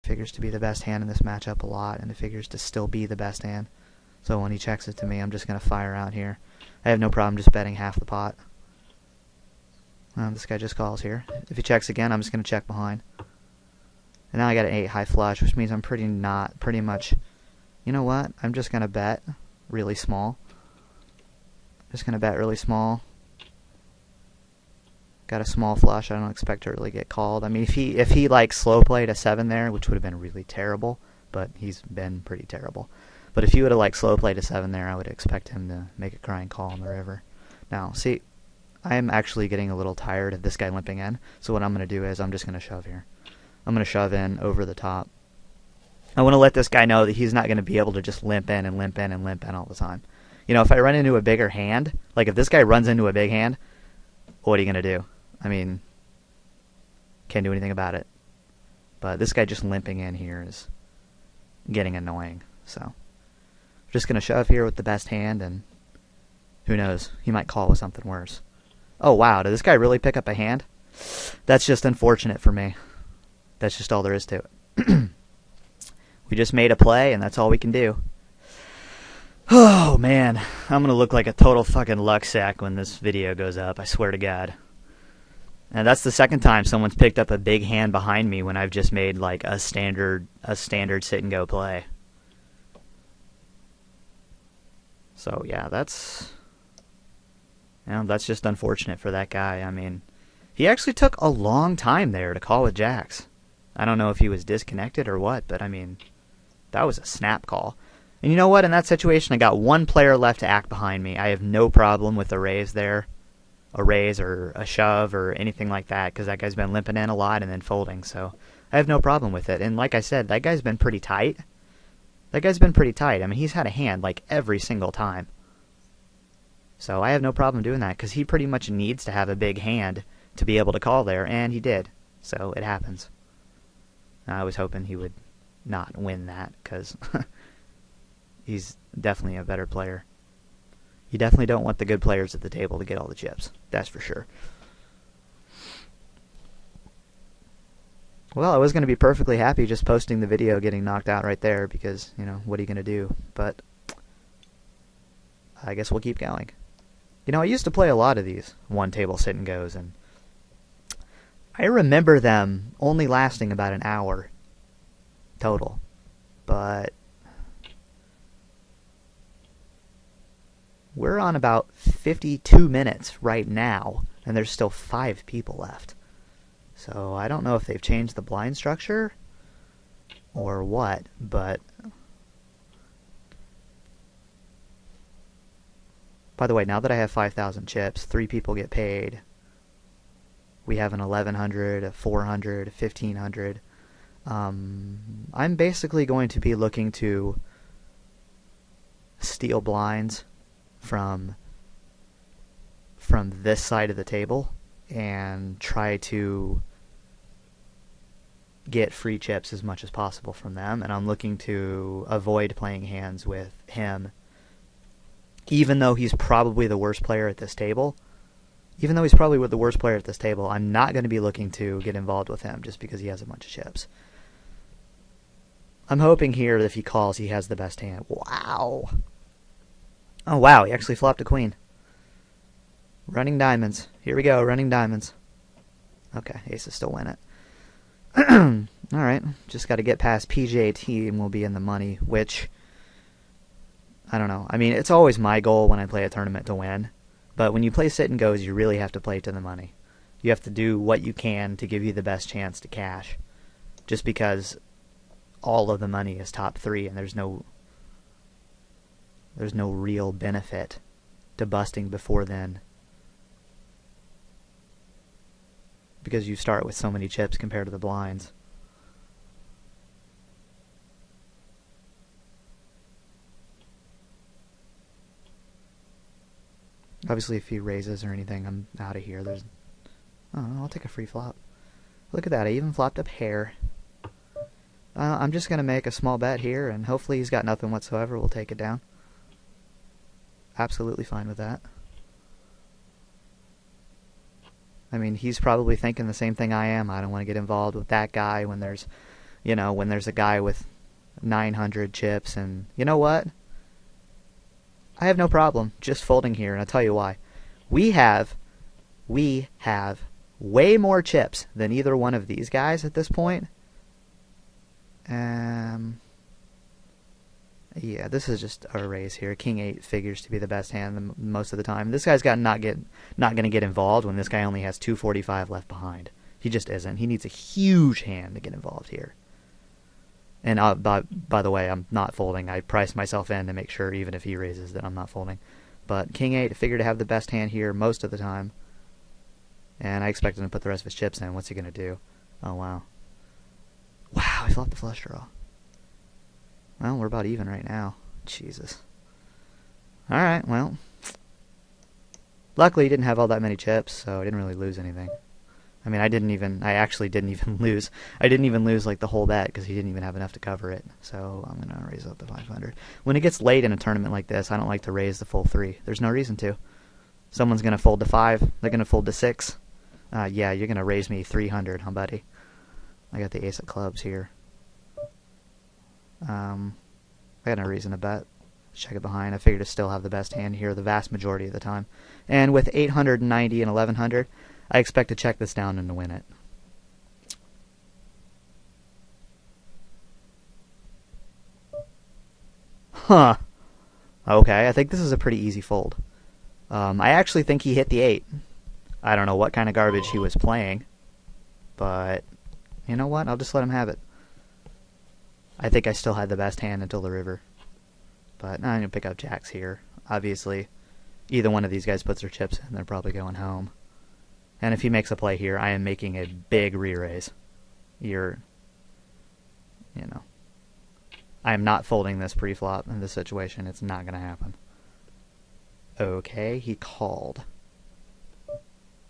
figures to be the best hand in this matchup a lot, and it figures to still be the best hand. So when he checks it to me, I'm just going to fire out here. I have no problem just betting half the pot. This guy just calls here. If he checks again, I'm just going to check behind. And now I got an 8 high flush, which means I'm pretty much... You know what? I'm just going to bet really small. Just going to bet really small. Got a small flush. I don't expect to really get called. I mean, if he like slow played a 7 there, which would have been really terrible, but he's been pretty terrible. But if he would have like slow played a 7 there, I would expect him to make a crying call on the river. Now, see, I'm actually getting a little tired of this guy limping in, so what I'm going to do is I'm just going to shove here. I'm going to shove in over the top. I want to let this guy know that he's not going to be able to just limp in and limp in and limp in all the time. You know, if I run into a bigger hand, like if this guy runs into a big hand, what are you going to do? I mean, can't do anything about it. But this guy just limping in here is getting annoying. So, I'm just going to shove here with the best hand, and who knows, he might call with something worse. Oh, wow, did this guy really pick up a hand? That's just unfortunate for me. That's just all there is to it. We just made a play, and that's all we can do. Oh, man. I'm going to look like a total fucking luck sack when this video goes up, I swear to God. And that's the second time someone's picked up a big hand behind me when I've just made, like, a standard sit-and-go play. So, yeah, that's just unfortunate for that guy. I mean, he actually took a long time there to call with jacks. I don't know if he was disconnected or what, but, I mean... That was a snap call. And you know what? In that situation, I got one player left to act behind me. I have no problem with a raise there. A raise or a shove or anything like that, because that guy's been limping in a lot and then folding. So I have no problem with it. And like I said, that guy's been pretty tight. I mean, he's had a hand like every single time. So I have no problem doing that, because he pretty much needs to have a big hand to be able to call there, and he did. So it happens. I was hoping he would not win that, because he's definitely a better player. You definitely don't want the good players at the table to get all the chips. That's for sure. Well, I was going to be perfectly happy just posting the video getting knocked out right there, because, you know, what are you going to do? But I guess we'll keep going. You know, I used to play a lot of these one-table sit-and-goes, and I remember them only lasting about an hour total, but we're on about 52 minutes right now, and there's still 5 people left. So I don't know if they've changed the blind structure or what, but by the way, now that I have 5,000 chips, 3 people get paid. We have an 1,100, a 400, a 1,500. I'm basically going to be looking to steal blinds from this side of the table and try to get free chips as much as possible from them, and I'm looking to avoid playing hands with him, even though he's probably the worst player at this table. I'm not going to be looking to get involved with him just because he has a bunch of chips. I'm hoping here that if he calls, he has the best hand. Wow. Oh, wow, he actually flopped a queen. Running diamonds. Here we go, running diamonds. Okay, aces still win it. Alright, just got to get past PJT and we'll be in the money, which, I don't know. I mean, it's always my goal when I play a tournament to win, but when you play sit and goes, you really have to play to the money. You have to do what you can to give you the best chance to cash, just because all of the money is top 3 and there's no real benefit to busting before then, because you start with so many chips compared to the blinds. Obviously, if he raises or anything, I'm out of here. I'll take a free flop. Look at that, I even flopped up hair. I'm just going to make a small bet here, and hopefully he's got nothing whatsoever. We'll take it down. Absolutely fine with that. I mean, he's probably thinking the same thing I am. I don't want to get involved with that guy when there's You know, when there's a guy with 900 chips, and you know what? I have no problem just folding here, and I'll tell you why. We have way more chips than either one of these guys at this point. Yeah, this is just a raise here. King 8 figures to be the best hand most of the time. This guy's not going to get involved when this guy only has 245 left behind. He just isn't. He needs a huge hand to get involved here. And by the way, I'm not folding. I priced myself in to make sure, even if he raises, that I'm not folding. But King 8 figured to have the best hand here most of the time. And I expect him to put the rest of his chips in. What's he going to do? Oh, wow. Wow, he flopped the flush draw. Well, we're about even right now. Jesus. Alright, well. Luckily, he didn't have all that many chips, so I didn't really lose anything. I mean, I actually didn't even lose. I didn't even lose, like, the whole bet, because he didn't even have enough to cover it. So I'm going to raise up to 500. When it gets late in a tournament like this, I don't like to raise the full 3. There's no reason to. Someone's going to fold to 5. They're going to fold to 6. Yeah, you're going to raise me 300, huh, buddy? I got the ace of clubs here. I got no reason to bet. Check it behind. I figured to still have the best hand here the vast majority of the time. And with 890 and 1100, I expect to check this down and to win it. Huh. Okay, I think this is a pretty easy fold. I actually think he hit the 8. I don't know what kind of garbage he was playing, but you know what? I'll just let him have it. I think I still had the best hand until the river. But I'm going to pick up jacks here. Obviously, either one of these guys puts their chips in, they're probably going home. And if he makes a play here, I am making a big re-raise. You know. I am not folding this pre-flop in this situation. It's not going to happen. Okay, he called.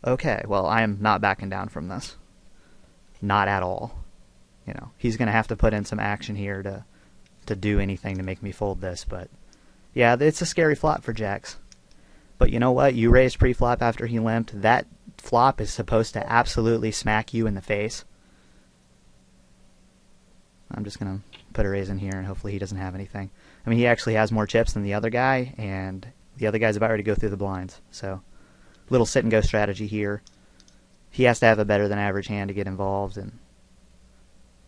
Okay, well, I am not backing down from this. Not at all. You know, he's going to have to put in some action here to do anything to make me fold this, but yeah, it's a scary flop for jacks. But you know what? You raised pre-flop after he limped. That flop is supposed to absolutely smack you in the face. I'm just going to put a raise in here, and hopefully he doesn't have anything. I mean, he actually has more chips than the other guy, and the other guy's about ready to go through the blinds. So, little sit-and-go strategy here. He has to have a better than average hand to get involved, and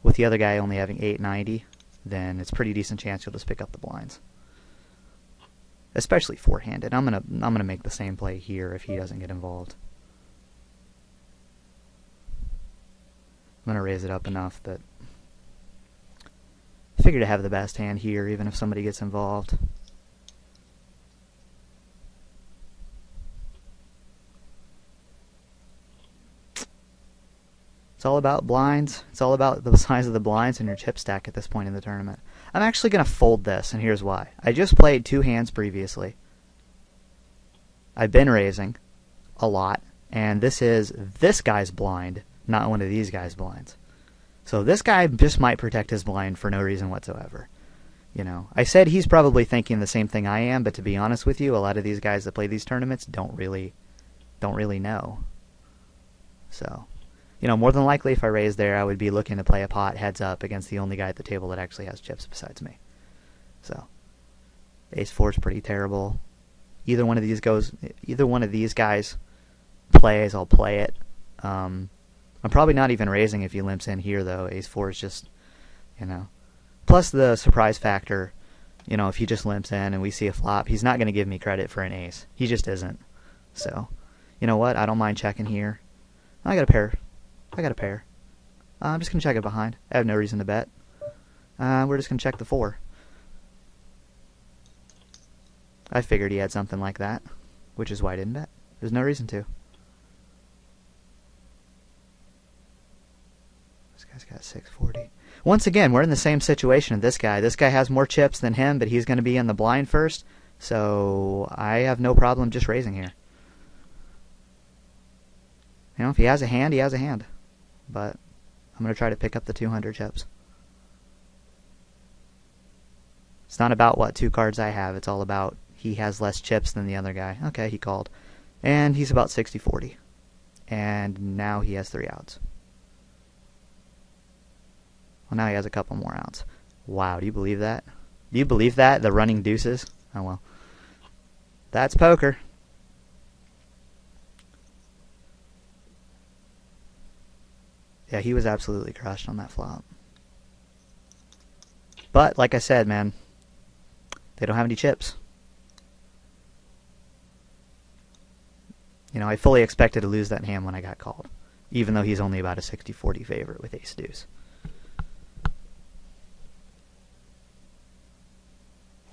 with the other guy only having 890, then it's a pretty decent chance you'll just pick up the blinds. Especially four-handed. I'm gonna make the same play here if he doesn't get involved. I'm gonna raise it up enough that I figure to have the best hand here, even if somebody gets involved. It's all about blinds. It's all about the size of the blinds and your chip stack at this point in the tournament. I'm actually going to fold this, and here's why. I just played 2 hands previously. I've been raising a lot, and this is this guy's blind, not one of these guys' blinds. So this guy just might protect his blind for no reason whatsoever. You know, I said he's probably thinking the same thing I am, but to be honest with you, a lot of these guys that play these tournaments don't really know. So, you know, more than likely if I raised there, I would be looking to play a pot heads up against the only guy at the table that actually has chips besides me. So, ace-4 is pretty terrible. Either one of these guys plays, I'll play it. I'm probably not even raising if he limps in here, though. Ace-4 is just, you know. Plus the surprise factor, you know, if he just limps in and we see a flop, he's not going to give me credit for an ace. He just isn't. So, you know what? I don't mind checking here. I got a pair. I'm just going to check it behind. I have no reason to bet. We're just going to check the 4. I figured he had something like that, which is why I didn't bet. There's no reason to. This guy's got 640. Once again, we're in the same situation as this guy. This guy has more chips than him, but he's going to be in the blind first, so I have no problem just raising here. You know, if he has a hand, he has a hand. But I'm going to try to pick up the 200 chips. It's not about what 2 cards I have. It's all about he has less chips than the other guy. Okay, he called. And he's about 60-40. And now he has 3 outs. Well, now he has a couple more outs. Wow, do you believe that? Do you believe that? The running deuces? Oh, well. That's poker. Yeah, he was absolutely crushed on that flop. But, like I said, man, they don't have any chips. You know, I fully expected to lose that hand when I got called, even though he's only about a 60-40 favorite with ace-deuce.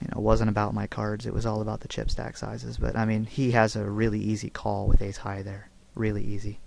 You know, it wasn't about my cards. It was all about the chip stack sizes. But, I mean, he has a really easy call with ace-high there. Really easy.